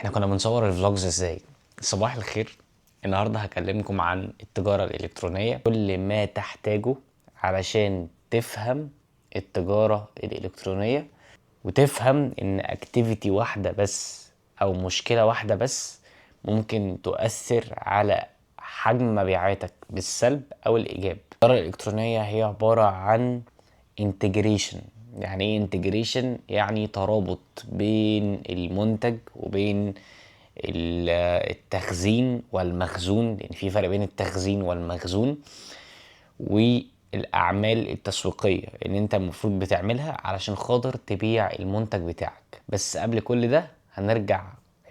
احنا كنا بنصور الفلوجز ازاي؟ صباح الخير. النهارده هكلمكم عن التجارة الإلكترونية، كل ما تحتاجه علشان تفهم التجارة الإلكترونية وتفهم ان اكتيفيتي واحدة بس او مشكلة واحدة بس ممكن تؤثر على حجم مبيعاتك بالسلب او الايجاب. التجارة الإلكترونية هي عبارة عن انتجريشن. يعني ايه انتجريشن؟ يعني ترابط بين المنتج وبين التخزين والمخزون، لان في فرق بين التخزين والمخزون، والاعمال التسويقيه اللي انت المفروض بتعملها علشان خاطر تبيع المنتج بتاعك. بس قبل كل ده هنرجع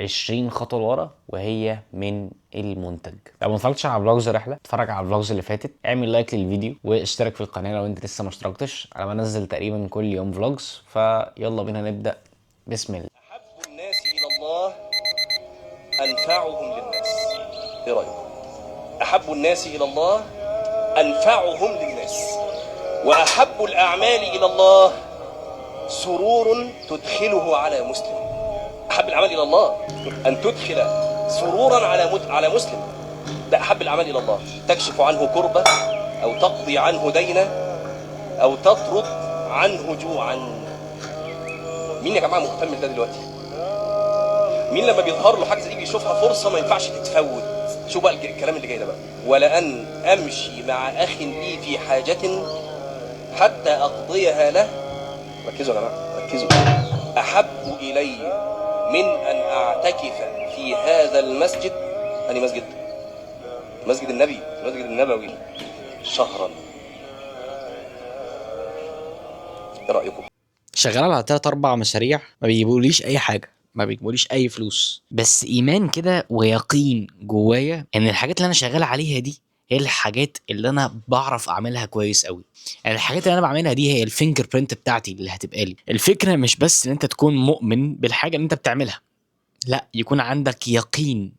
20 خطوه لورا، وهي من المنتج. لو ما اتفرجتش على فلوجز رحله، اتفرج على الفلوجز اللي فاتت، اعمل لايك للفيديو واشترك في القناه لو انت لسه ما اشتركتش. انا بنزل تقريبا كل يوم فلوجز، فيلا بينا نبدا. بسم الله. أحب الناس إلى الله أنفعهم للناس. إيه رأيكم؟ أحب الناس إلى الله أنفعهم للناس، وأحب الأعمال إلى الله سرور تدخله على مسلم. أحب الأعمال إلى الله أن تدخل سرورا على مسلم. ده أحب الأعمال إلى الله. تكشف عنه كربة، أو تقضي عنه دينا، أو تطرد عنه جوعا. مين يا جماعة مهتم بده دلوقتي؟ مين لما بيظهر له حاجه زي دي بيشوفها فرصه ما ينفعش تتفوت؟ شو بقى الكلام اللي جاي ده بقى؟ ولأن أمشي مع أخ لي في حاجة حتى أقضيها له. ركزوا يا جماعة، ركزوا. أحب إلي من أن أعتكف في هذا المسجد. أني مسجد؟ مسجد النبي، المسجد النبوي، شهرا. إيه رأيكم؟ شغال على 3 4 مشاريع ما بيجيبوليش اي حاجه، ما بيجيبوليش اي فلوس، بس ايمان كده ويقين جوايا ان الحاجات اللي انا شغال عليها دي هي الحاجات اللي انا بعرف اعملها كويس قوي. يعني الحاجات اللي انا بعملها دي هي الفينجر برينت بتاعتي اللي هتبقى لي. الفكره مش بس ان انت تكون مؤمن بالحاجه اللي انت بتعملها، لا، يكون عندك يقين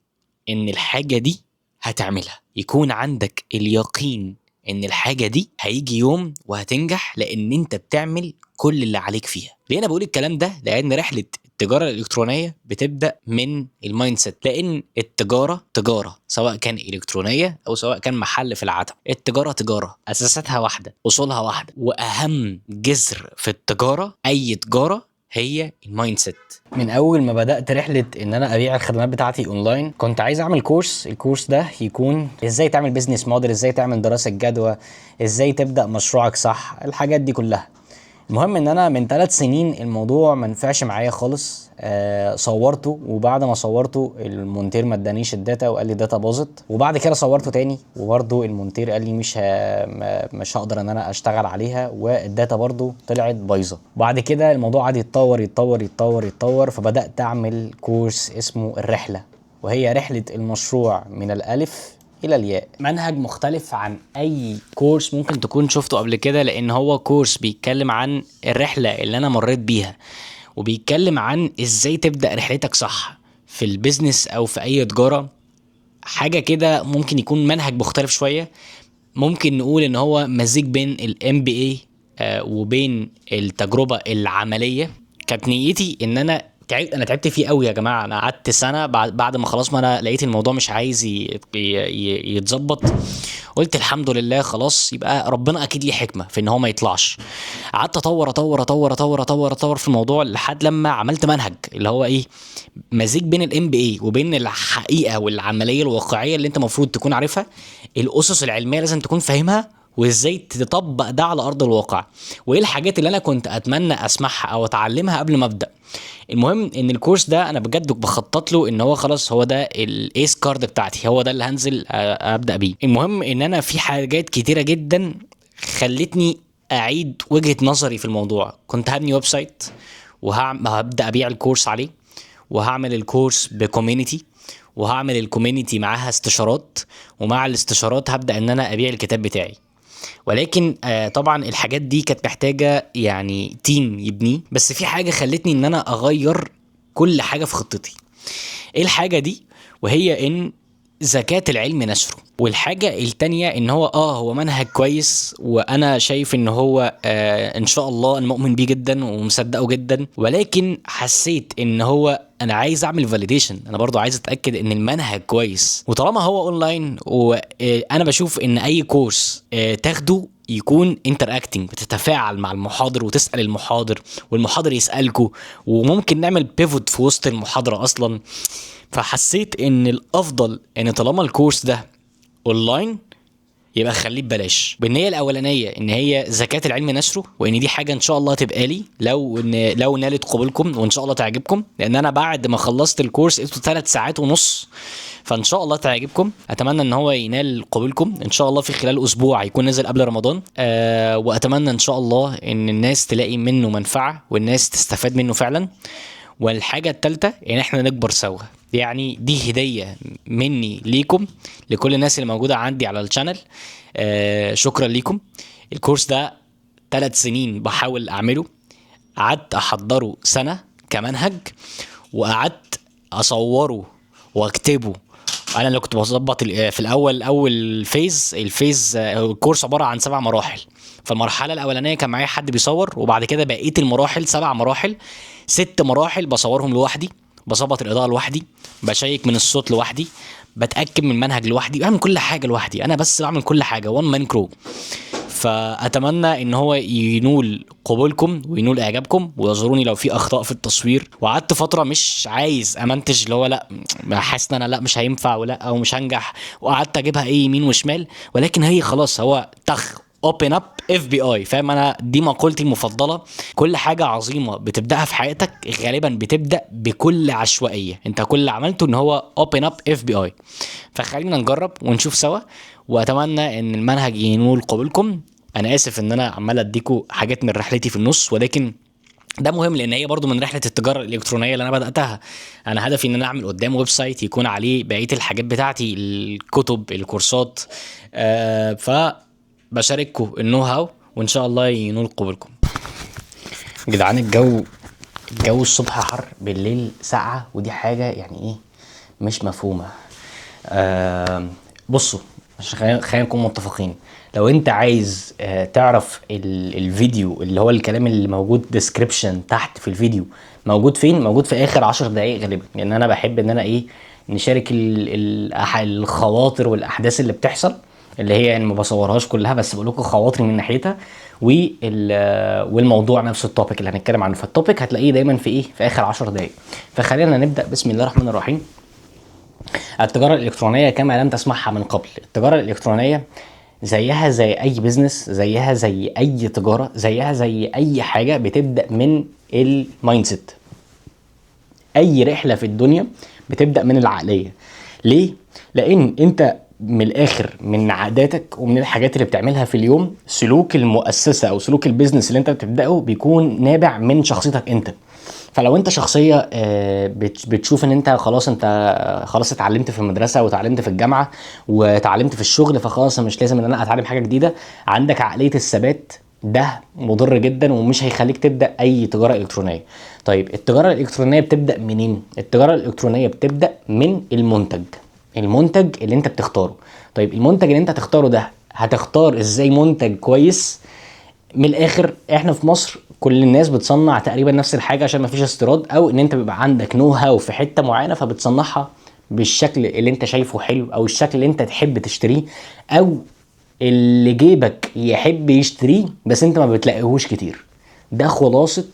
ان الحاجه دي هتعملها، يكون عندك اليقين ان الحاجه دي هيجي يوم وهتنجح، لان انت بتعمل كل اللي عليك فيها. ليه انا بقول الكلام ده؟ لان رحله التجاره الالكترونيه بتبدا من المايند سيت، لان التجاره تجاره، سواء كان الكترونيه او سواء كان محل في العتبه. التجاره تجاره، اساساتها واحده، اصولها واحده، واهم جذر في التجاره، اي تجاره، هي المايند سيت. من اول ما بدات رحله ان انا ابيع الخدمات بتاعتي اونلاين، كنت عايز اعمل كورس. الكورس ده يكون ازاي تعمل بيزنس موديل، ازاي تعمل دراسه جدوى، ازاي تبدا مشروعك صح، الحاجات دي كلها. المهم ان انا من 3 سنين الموضوع ما نفعش معايا خالص. صورته، وبعد ما صورته المونتير ما ادانيش الداتا وقال لي الداتا باظت. وبعد كده صورته تاني وبرده المونتير قال لي مش هقدر ان انا اشتغل عليها، والداتا برده طلعت بايظه. بعد كده الموضوع قعد يتطور يتطور يتطور يتطور، فبدات اعمل كورس اسمه الرحله، وهي رحله المشروع من الالف الى الياء. منهج مختلف عن اي كورس ممكن تكون شفته قبل كده، لان هو كورس بيتكلم عن الرحلة اللي انا مريت بيها، وبيتكلم عن ازاي تبدأ رحلتك صح في البيزنس او في اي تجارة. حاجة كده ممكن يكون منهج مختلف شوية. ممكن نقول ان هو مزيج بين الام بي اي وبين التجربة العملية. كانت نيتي ان انا تعبت فيه قوي يا جماعه. انا قعدت سنه بعد ما خلاص، ما انا لقيت الموضوع مش عايز يتظبط. قلت الحمد لله، خلاص يبقى ربنا اكيد ليه حكمه في ان هو ما يطلعش. قعدت اطور اطور اطور اطور اطور اطور في الموضوع لحد لما عملت منهج اللي هو ايه، مزيج بين الام بي اي وبين الحقيقه والعمليه الواقعيه اللي انت المفروض تكون عارفها. الاسس العلميه لازم تكون فاهمها، وازاي تطبق ده على ارض الواقع، وايه الحاجات اللي انا كنت اتمنى اسمعها او اتعلمها قبل ما ابدا. المهم ان الكورس ده انا بجد بخطط له ان هو خلاص هو ده الايس كارد بتاعتي، هو ده اللي هنزل ابدا بيه. المهم ان انا في حاجات كتيره جدا خلتني اعيد وجهه نظري في الموضوع. كنت هبني ويب سايت وهبدا ابيع الكورس عليه، وهعمل الكورس بكوميونتي، وهعمل الكوميونتي معاها استشارات، ومع الاستشارات هبدا ان انا ابيع الكتاب بتاعي. ولكن طبعا الحاجات دي كانت محتاجه يعني تيم يبنيه. بس في حاجه خلتني ان انا اغير كل حاجه في خطتي. ايه الحاجه دي؟ وهي ان زكاة العلم نشره. والحاجة التانية ان هو منهج كويس، وانا شايف ان هو ان شاء الله انا مؤمن بيه جدا ومصدقه جدا، ولكن حسيت ان هو انا عايز اعمل فاليديشن، انا برضو عايز اتاكد ان المنهج كويس. وطالما هو اونلاين وانا بشوف ان اي كورس تاخده يكون انتراكتنج، بتتفاعل مع المحاضر وتسال المحاضر والمحاضر يسالكوا، وممكن نعمل بيفوت في وسط المحاضره اصلا. فحسيت ان الافضل ان طالما الكورس ده اونلاين يبقى خليه ببلاش، بالنيه الاولانيه ان هي زكاه العلم نشره، وان دي حاجه ان شاء الله تبقى لي لو نالت قبولكم، وان شاء الله تعجبكم، لان انا بعد ما خلصت الكورس اسمه 3 ساعات ونص، فان شاء الله تعجبكم. اتمنى ان هو ينال قبولكم ان شاء الله في خلال اسبوع يكون نزل قبل رمضان. واتمنى ان شاء الله ان الناس تلاقي منه منفعه والناس تستفاد منه فعلا. والحاجه الثالثه ان احنا نكبر سوا، يعني دي هديه مني ليكم، لكل الناس اللي موجوده عندي على الشانل. شكرا ليكم. الكورس ده 3 سنين بحاول اعمله، قعدت احضره سنه كمنهج، وقعدت اصوره واكتبه. انا اللي كنت بظبط في اول الفيز الكورس عباره عن 7 مراحل. فالمرحله الاولانيه كان معايا حد بيصور، وبعد كده بقيه المراحل 7 مراحل، 6 مراحل بصورهم لوحدي، بظبط الاضاءه لوحدي، بشيك من الصوت لوحدي، بتاكد من المنهج لوحدي، بعمل كل حاجه لوحدي. انا بس بعمل كل حاجه وان مان كرو. فاتمنى ان هو ينول قبولكم وينول اعجابكم، ويعذروني لو في اخطاء في التصوير. وقعدت فتره مش عايز امنتج، اللي هو لا، حاسس ان انا لا مش هينفع ولا او مش هنجح، وقعدت اجيبها يمين وشمال، ولكن هي خلاص هو اوبن اب اف بي اي. فاهم؟ انا دي مقولتي المفضله. كل حاجه عظيمه بتبداها في حياتك غالبا بتبدا بكل عشوائيه، انت كل اللي عملته ان هو اوبن اب اف بي اي. فخلينا نجرب ونشوف سوا، واتمنى ان المنهج ينول قبولكم. انا اسف ان انا عمال اديكوا حاجات من رحلتي في النص، ولكن ده مهم لان هي برضو من رحله التجاره الالكترونيه اللي انا بداتها. انا هدفي ان انا اعمل قدام ويب سايت يكون عليه بقيه الحاجات بتاعتي، الكتب، الكورسات. فبشارككم النو هاو، وان شاء الله ينول قبولكم. جدعان، الجو الصبح حر، بالليل ساقعه، ودي حاجه يعني ايه مش مفهومه. بصوا، خلينا نكون متفقين. لو انت عايز تعرف الفيديو اللي هو الكلام اللي موجود ديسكريبشن تحت في الفيديو موجود فين، موجود في اخر 10 دقايق غالبا، لان يعني انا بحب ان انا نشارك الخواطر والاحداث اللي بتحصل، اللي هي يعني ما بصورهاش كلها، بس بقول لكم خواطري من ناحيتها، والموضوع نفسه التوبيك اللي هنتكلم عنه. فالتوبيك هتلاقيه دايما في اخر 10 دقايق. فخلينا نبدا. بسم الله الرحمن الرحيم. التجارة الإلكترونية كما لم تسمعها من قبل. التجارة الإلكترونية زيها زي أي بيزنس، زيها زي أي تجارة، زيها زي أي حاجة بتبدأ من المايند سيت. أي رحلة في الدنيا بتبدأ من العقلية. ليه؟ لأن أنت من الآخر من عاداتك ومن الحاجات اللي بتعملها في اليوم، سلوك المؤسسة أو سلوك البيزنس اللي أنت بتبدأه بيكون نابع من شخصيتك أنت. فلو انت شخصيه بتشوف ان انت خلاص اتعلمت في المدرسه وتعلمت في الجامعه وتعلمت في الشغل، فخلاص مش لازم ان انا اتعلم حاجه جديده، عندك عقليه الثبات، ده مضر جدا ومش هيخليك تبدا اي تجاره الكترونيه. طيب التجاره الالكترونيه بتبدا منين؟ التجاره الالكترونيه بتبدا من المنتج اللي انت بتختاره. طيب المنتج اللي انت هتختاره ده، هتختار ازاي منتج كويس؟ من الاخر احنا في مصر كل الناس بتصنع تقريبا نفس الحاجه عشان ما فيش استيراد، او ان انت بيبقى عندك نو هاو في حته معينه فبتصنعها بالشكل اللي انت شايفه حلو، او الشكل اللي انت تحب تشتريه، او اللي جيبك يحب يشتريه بس انت ما بتلاقيهوش كتير. ده خلاصه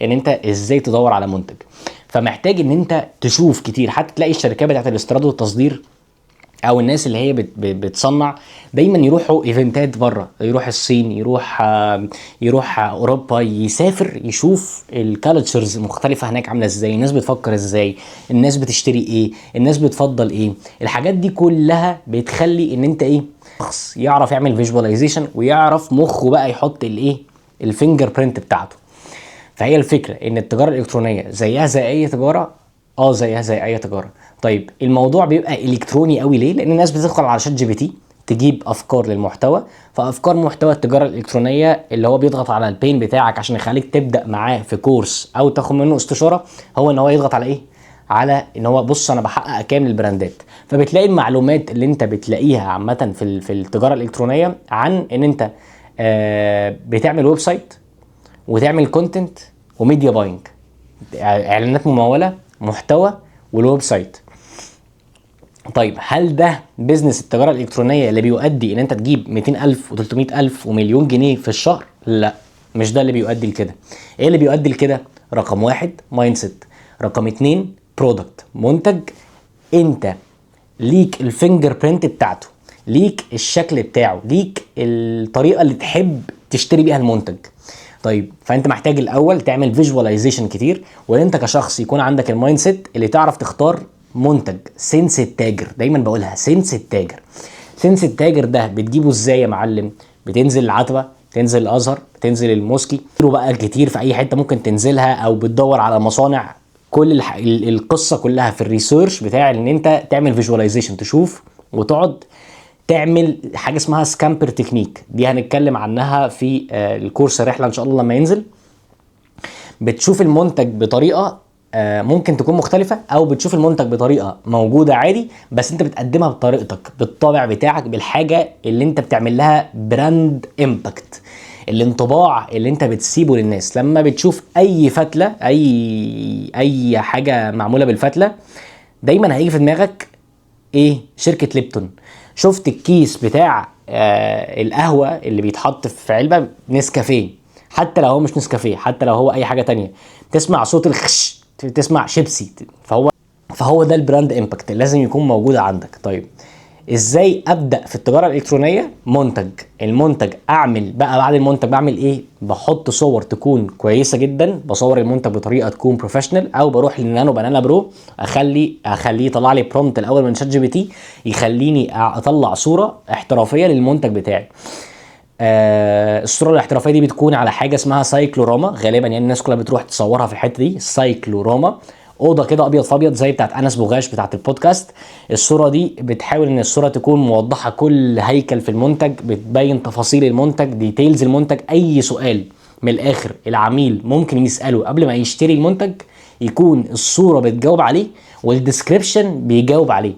ان انت ازاي تدور على منتج. فمحتاج ان انت تشوف كتير، حتى تلاقي الشركات بتاعت الاستيراد والتصدير او الناس اللي هي بتصنع دايما يروحوا ايفنتات بره، يروح الصين، يروح اوروبا، يسافر يشوف الكالتشرز مختلفه هناك عامله ازاي، الناس بتفكر ازاي، الناس بتشتري ايه، الناس بتفضل ايه. الحاجات دي كلها بتخلي ان انت شخص يعرف يعمل فيجواليزيشن، ويعرف مخه بقى يحط الفينجر برينت بتاعته. فهي الفكره ان التجاره الالكترونيه زيها زي اي تجاره، زيها زي اي تجاره. طيب الموضوع بيبقى الكتروني قوي ليه؟ لان الناس بتدخل على شات جي بي تي تجيب افكار للمحتوى، فافكار محتوى التجاره الالكترونيه اللي هو بيضغط على البين بتاعك عشان يخليك تبدا معاه في كورس او تاخد منه استشاره، هو ان هو يضغط على على ان هو بص انا بحقق كام للبراندات. فبتلاقي المعلومات اللي انت بتلاقيها عامه في التجاره الالكترونيه عن ان انت بتعمل ويب سايت وتعمل كونتنت وميديا باينج، اعلانات مموله، محتوى، والويب سايت. طيب هل ده بيزنس التجاره الالكترونيه اللي بيؤدي ان انت تجيب 200,000 و300,000 ومليون جنيه في الشهر؟ لا، مش ده اللي بيؤدي لكده. ايه اللي بيؤدي لكده؟ رقم 1 مايند سيت، رقم 2 برودكت، منتج انت ليك الفينجر برينت بتاعته، ليك الشكل بتاعه، ليك الطريقه اللي تحب تشتري بيها المنتج. طيب فانت محتاج الاول تعمل فيجواليزيشن كتير، وانت كشخص يكون عندك المايند سيت اللي تعرف تختار منتج. سنس التاجر، دايما بقولها سنس التاجر. سنس التاجر ده بتجيبه ازاي يا معلم؟ بتنزل العتبه، تنزل الازهر، تنزل الموسكي، بقى كتير في اي حته ممكن تنزلها، او بتدور على مصانع. كل القصه كلها في الريسيرش بتاع ان انت تعمل فيجواليزيشن، تشوف وتقعد تعمل حاجه اسمها سكامبر تكنيك. دي هنتكلم عنها في الكورس الرحله ان شاء الله لما ينزل. بتشوف المنتج بطريقه ممكن تكون مختلفه، او بتشوف المنتج بطريقه موجوده عادي، بس انت بتقدمها بطريقتك، بالطابع بتاعك، بالحاجه اللي انت بتعمل لها براند امباكت، الانطباع اللي انت بتسيبه للناس. لما بتشوف اي فتله، اي حاجه معموله بالفتله، دايما هيجي في دماغك ايه؟ شركه ليبتون. شفت الكيس بتاع القهوه اللي بيتحط في علبه نسكافيه، حتى لو هو مش نسكافيه، حتى لو هو اي حاجه تانية، تسمع صوت الخش، تسمع شيبسي. فهو ده البراند امباكت اللي لازم يكون موجود عندك. طيب ازاي ابدا في التجاره الالكترونيه؟ منتج. المنتج اعمل بقى بعد المنتج بعمل ايه؟ بحط صور تكون كويسه جدا، بصور المنتج بطريقه تكون بروفيشنال، او بروح لنانو بنانا برو اخليه يطلع لي برومبت الاول من شات جي بي تي يخليني اطلع صوره احترافيه للمنتج بتاعي. الصوره الاحترافيه دي بتكون على حاجه اسمها سايكلوراما غالبا، يعني الناس كلها بتروح تصورها في الحته دي. سايكلوراما اوضه كده ابيض في ابيض زي بتاعت انس بوغاش بتاعت البودكاست. الصوره دي بتحاول ان الصوره تكون موضحه كل هيكل في المنتج، بتبين تفاصيل المنتج، ديتيلز المنتج. اي سؤال من الاخر العميل ممكن يساله قبل ما يشتري المنتج يكون الصوره بتجاوب عليه والديسكريبشن بيجاوب عليه.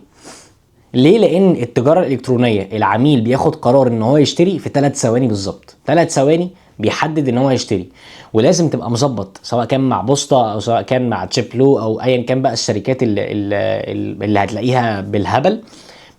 ليه؟ لان التجاره الالكترونيه العميل بياخد قرار ان هو يشتري في 3 ثواني بالظبط. 3 ثواني بيحدد ان هو يشتري. ولازم تبقى مظبط، سواء كان مع بوسطه او سواء كان مع تشيبلو او ايا كان بقى الشركات اللي هتلاقيها بالهبل.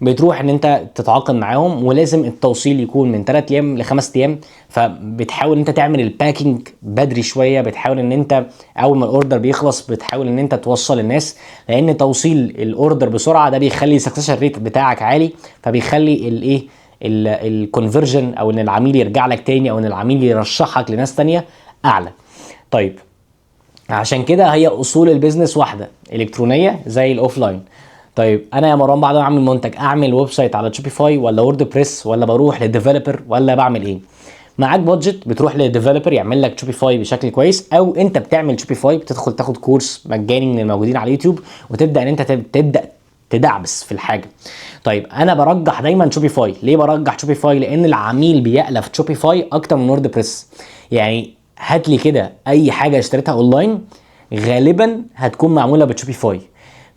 بتروح ان انت تتعاقد معاهم، ولازم التوصيل يكون من 3 ايام ل5 ايام. فبتحاول انت تعمل الباكينج بدري شويه، بتحاول ان انت اول ما الاوردر بيخلص بتحاول ان انت توصل الناس، لان توصيل الاوردر بسرعه ده بيخلي السكسس ريت بتاعك عالي، فبيخلي الايه الكونفرجن، او ان العميل يرجع لك تاني، او ان العميل يرشحك لناس تانية اعلى. طيب عشان كده هي اصول البيزنس واحده، الكترونيه زي الاوفلاين. طيب انا يا مروان بعد ما اعمل منتج اعمل ويب سايت على شوبيفاي ولا وورد بريس، ولا بروح للديفلوبر، ولا بعمل ايه؟ معاك بادجت بتروح للديفلوبر يعمل لك شوبيفاي بشكل كويس، او انت بتعمل شوبيفاي، بتدخل تاخد كورس مجاني من الموجودين على اليوتيوب، وتبدا ان انت تبدا تدعبس في الحاجه. طيب انا برجح دايما شوبيفاي. ليه برجح شوبيفاي؟ لان العميل بيألف شوبيفاي اكتر من وورد بريس. يعني هات لي كده اي حاجه اشتريتها اونلاين غالبا هتكون معموله بشوبيفاي.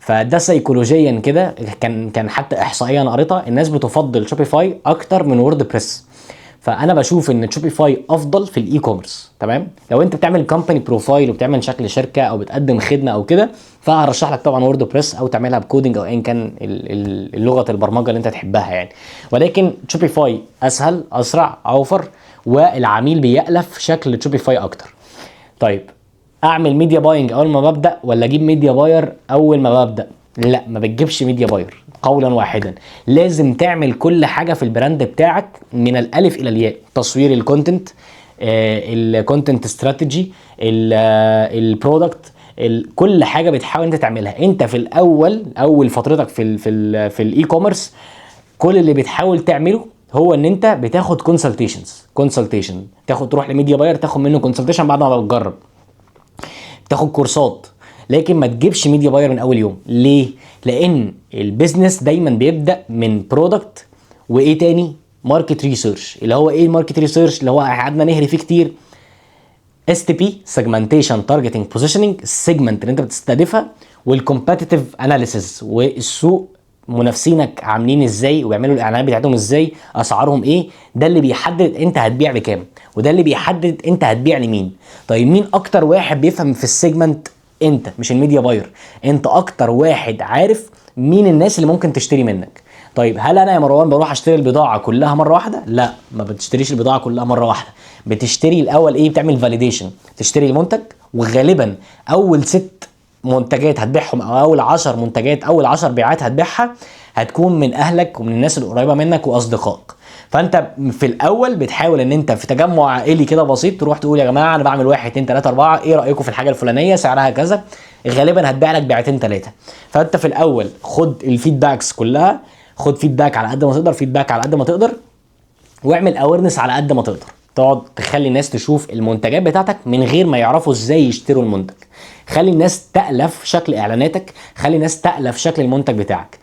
فده سيكولوجيا كده، كان حتى احصائيه انا قريتها، الناس بتفضل شوبيفاي اكتر من وورد بريس. فانا بشوف ان شوبيفاي افضل في الاي كوميرس. تمام؟ لو انت بتعمل كومباني بروفايل وبتعمل شكل شركه او بتقدم خدمه او كده، فهرشح لك طبعا وورد بريس، او تعملها بكودنج او ايا كان لغه البرمجه اللي انت تحبها يعني. ولكن شوبيفاي اسهل، اسرع، اوفر، والعميل بيألف شكل شوبيفاي اكتر. طيب اعمل ميديا باينج اول ما ببدا، ولا اجيب ميديا باير اول ما ببدا؟ لا، ما بتجيبش ميديا باير قولا واحدا. لازم تعمل كل حاجه في البراند بتاعك من الالف الى الياء. تصوير الكونتنت، الكونتنت استراتيجي، البرودكت، كل حاجه بتحاول انت تعملها. انت في اول فترتك في الاي كوميرس، كل اللي بتحاول تعمله هو ان انت بتاخد كونسلتيشن، تروح لميديا باير تاخد منه كونسلتيشن بعد ما بتجرب، تاخد كورسات. لكن ما تجيبش ميديا باير من اول يوم. ليه؟ لان البيزنس دايما بيبدا من برودكت، وايه تاني؟ ماركت ريسيرش. اللي هو ايه الماركت ريسيرش؟ اللي هو قعدنا نهري فيه كتير. اس تي بي، سيجمنتيشن تارجتنج بوزيشننج، السيجمنت اللي انت بتستهدفها، والكومبتيتيف اناليسيز، والسوق منافسينك عاملين ازاي وبيعملوا الاعلانات بتاعتهم ازاي، اسعارهم ايه. ده اللي بيحدد انت هتبيع بكام، وده اللي بيحدد انت هتبيع لمين. طيب مين اكتر واحد بيفهم في السيجمنت؟ انت، مش الميديا باير. انت اكتر واحد عارف مين الناس اللي ممكن تشتري منك. طيب هل انا يا مروان بروح اشتري البضاعه كلها مره واحده؟ لا، ما بتشتريش البضاعه كلها مره واحده. بتشتري الاول ايه؟ بتعمل فاليديشن، تشتري المنتج. وغالبا اول 6 منتجات هتبيعهم، او اول 10 منتجات، اول 10 بيعات هتبيعها هتكون من اهلك ومن الناس القريبه منك واصدقائك. فانت في الاول بتحاول ان انت في تجمع عائلي كده بسيط تروح تقول يا جماعه انا بعمل 1 2 3 4، ايه رايكم في الحاجه الفلانيه سعرها كذا. غالبا هتبيع لك بيعتين 3. فانت في الاول خد الفيدباكس كلها، خد فيدباك على قد ما تقدر، فيدباك على قد ما تقدر، واعمل اويرنس على قد ما تقدر. تقعد تخلي الناس تشوف المنتجات بتاعتك من غير ما يعرفوا ازاي يشتروا المنتج. خلي الناس تألف شكل اعلاناتك، خلي الناس تألف شكل المنتج بتاعك.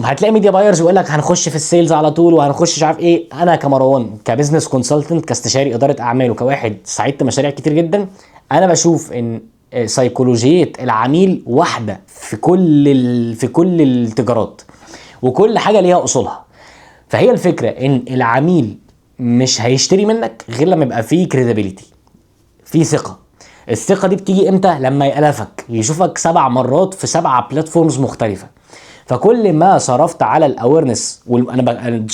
هتلاقي ميديا بايرز يقول لك هنخش في السيلز على طول وهنخش مش عارف ايه. انا كمروان كبزنس كونسلتنت، كاستشاري اداره اعمال، وكواحد ساعدت مشاريع كتير جدا، انا بشوف ان سيكولوجيه العميل واحده في كل التجارات، وكل حاجه ليها اصولها. فهي الفكره ان العميل مش هيشتري منك غير لما يبقى فيه كريديبيليتي، في ثقه. الثقه دي بتيجي امتى؟ لما يألفك، يشوفك 7 مرات في 7 بلاتفورمز مختلفه. فكل ما صرفت على الاويرنس، وانا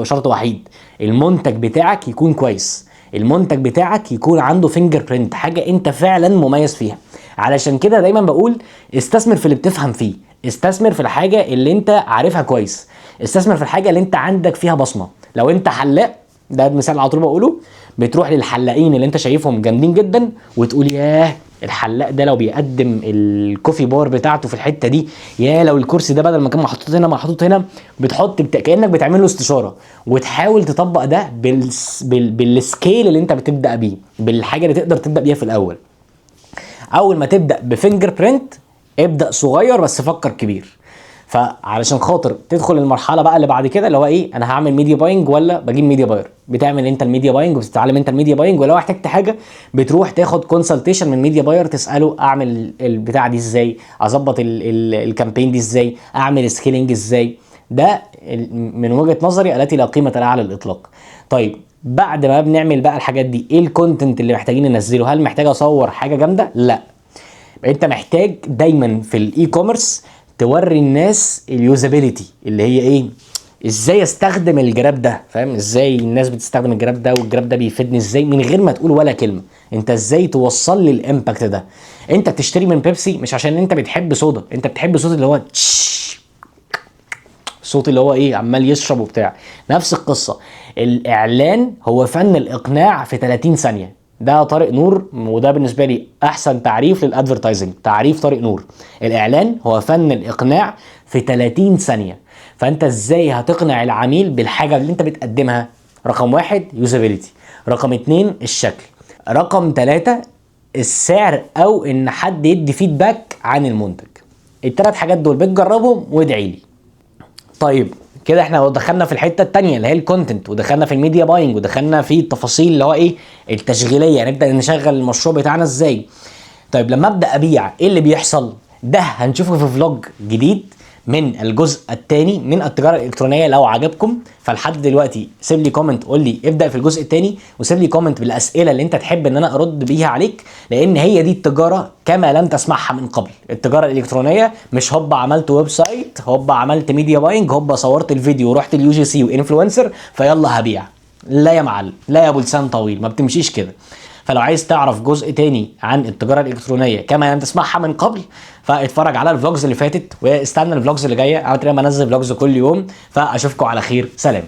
شرط وحيد، المنتج بتاعك يكون كويس، المنتج بتاعك يكون عنده فينجر برينت، حاجه انت فعلا مميز فيها. علشان كده دايما بقول استثمر في اللي بتفهم فيه، استثمر في الحاجه اللي انت عارفها كويس، استثمر في الحاجه اللي انت عندك فيها بصمه. لو انت حلاق، ده مثال على طول بقوله، بتروح للحلاقين اللي انت شايفهم جامدين جدا وتقول ياه الحلاق ده لو بيقدم الكوفي بار بتاعته في الحته دي، يا لو الكرسي ده بدل ما كان محطوط هنا محطوط هنا. كانك بتعمل له استشاره، وتحاول تطبق ده بالسكيل اللي انت بتبدا بيه، بالحاجه اللي تقدر تبدا بيها في الاول. اول ما تبدا بفينجر برينت ابدا صغير بس فكر كبير. فعلشان خاطر تدخل المرحله بقى اللي بعد كده اللي هو ايه، انا هعمل ميديا باينج ولا بجيب ميديا باير. بتعمل انت الميديا باينج وبتتعلم انت الميديا باينج، ولو احتجت حاجه بتروح تاخد كونسلتيشن من ميديا باير، تساله اعمل البتاع دي ازاي، اظبط الكامبين دي ازاي، اعمل سكيلينج ازاي. ده من وجهه نظري التي لا قيمه لها على الاطلاق. طيب بعد ما بنعمل بقى الحاجات دي، ايه الكونتنت اللي محتاجين ننزله؟ هل محتاج اصور حاجه جامده؟ لا. انت محتاج دايما في الاي كوميرس توري الناس اليوزابيليتي، اللي هي ايه، ازاي استخدم الجراب ده، فاهم؟ ازاي الناس بتستخدم الجراب ده، والجراب ده بيفيدني ازاي، من غير ما تقول ولا كلمه. انت ازاي توصل لي الامباكت ده؟ انت بتشتري من بيبسي مش عشان انت بتحب صودا، انت بتحب صوت اللي هو صوت اللي هو ايه، عمال يشرب وبتاع. نفس القصه، الاعلان هو فن الاقناع في 30 ثانيه. ده طارق نور، وده بالنسبه لي احسن تعريف للادفرتايزنج، تعريف طارق نور. الاعلان هو فن الاقناع في 30 ثانيه. فانت ازاي هتقنع العميل بالحاجه اللي انت بتقدمها؟ رقم 1 يوزابيليتي، رقم 2 الشكل، رقم 3 السعر، او ان حد يدي فيدباك عن المنتج. ال3 حاجات دول بتجربهم وادعي لي. طيب كده احنا دخلنا في الحته الثانيه اللي هي الكونتنت، ودخلنا في الميديا باينج، ودخلنا في التفاصيل اللي هو ايه التشغيليه، نبدا نشغل المشروع بتاعنا ازاي. طيب لما ابدا ابيع ايه اللي بيحصل؟ ده هنشوفه في فلوج جديد من الجزء الثاني من التجاره الالكترونيه. لو عجبكم فلحد دلوقتي سيب لي كومنت قول لي ابدا في الجزء الثاني، وسيب لي كومنت بالاسئله اللي انت تحب ان انا ارد بيها عليك، لان هي دي التجاره كما لم تسمعها من قبل. التجاره الالكترونيه مش هوبا عملت ويب سايت، هوبا عملت ميديا باينج، هوبا صورت الفيديو ورحت اليو جي سي وانفلونسر فيلا هبيع. لا يا معلم، لا يا ابو لسان طويل، ما بتمشيش كده. فلو عايز تعرف جزء تاني عن التجاره الالكترونيه كما لم تسمعها من قبل، فاتفرج على الفلوجز اللي فاتت واستنى الفلوجز اللي جايه. انا تقريبا بنزل فلوجز كل يوم، فاشوفكم على خير، سلام.